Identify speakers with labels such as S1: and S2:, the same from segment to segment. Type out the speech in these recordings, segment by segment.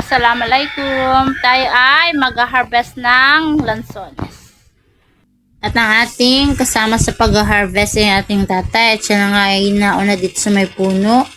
S1: Assalamualaikum. Tayo ay mag-harvest ng lansones. At ang ating kasama sa pag-harvest ay ating tatay. At siya na nga ay nauna dito sa may puno.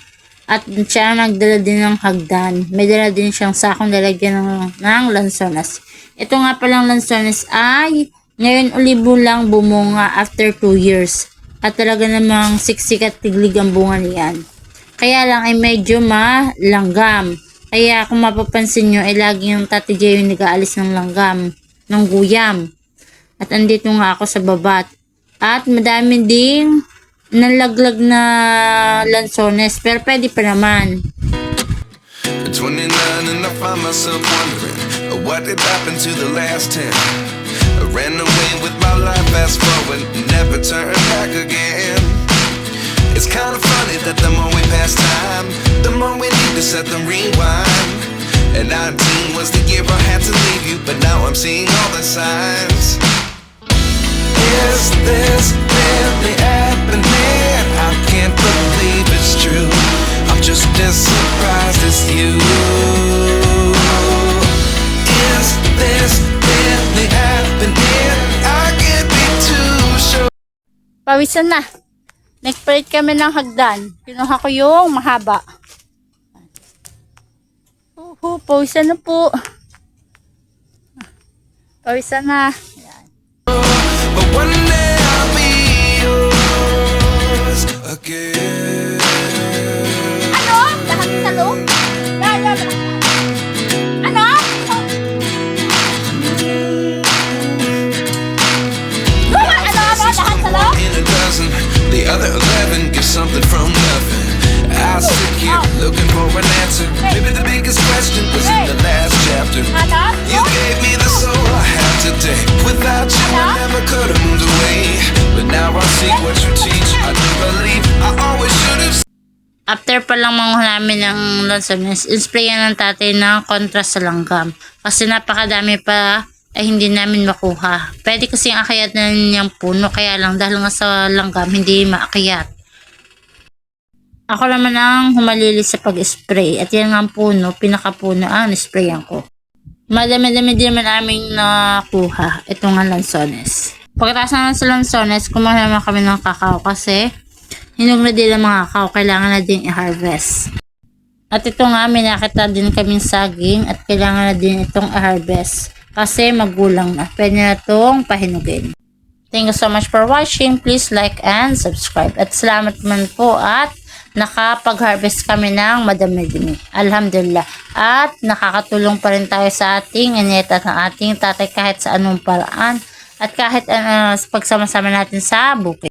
S1: At siya nagdala din ng hagdan. May dala din siyang sakong lalagyan ng lansones. Ito nga palang lansones ay ngayon ulibo lang bumunga after 2 years. At talaga namang siksik at tiglig ang bunga niyan. Kaya lang ay medyo malanggam. Kaya kung mapapansin nyo ay lagi yung Tati J yung nag-aalis ng langgam, ng guyam. At andito nga ako sa babat. At madami ding nalaglag na lansones. Pero pwede pa naman.
S2: 29 and I find myself wondering what did happen to the last 10. I ran away with my life, fast forward, never turn back again. It's kind of funny that the more we pass time, the more we need to set them rewind. And 19 was the year I had to leave you, but now I'm seeing all the signs. Is this really happening? I can't believe it's true. I'm just as surprised as you. Is this really happening? I can't be too sure.
S1: Pawisan na. Nag-spread kami ng hagdan. Kinuha ko yung mahaba. Pawisan na po. Pawisan na. Ayan.
S2: But one day I'll be yours again.
S1: Ano? Lahat sa loob? Ano? Lahat sa loob?
S2: In a dozen, the other 11 get something from nothing. I sit here looking for an answer. Maybe the biggest question was in the last chapter. You gave me the soul I have today. Without you, I never could have moved away. But now I see what you teach. I do believe I always should have.
S1: After pa lang manguha namin ng lansones, insprayan ng tatay ng kontra sa langgam. Kasi napakadami pa ay hindi namin makuha. Pwede kasi ang akyat na niyang puno, kaya lang dahil nga sa langgam, hindi maakyat. Ako naman ang humalili sa pag-spray. At yan nga ang puno, pinakapuno ang sprayan ko. Madami-dami din naman aming nakuha. Ito nga lansones. Pagkatapos naman sa lansones, kumuha naman kami ng kakao kasi hinog na din ang mga kakao. Kailangan na din i-harvest. At ito nga, may nakita din kaming saging at kailangan na din itong i-harvest. Kasi magulang na. Pwede na itong pahinugin. Thank you so much for watching. Please like and subscribe. At salamat man po at nakapag-harvest kami ng madami-dami. Alhamdulillah. At nakakatulong pa rin tayo sa ating init at ng ating tatay kahit sa anong paraan. At kahit pagsama-sama natin sa bukid.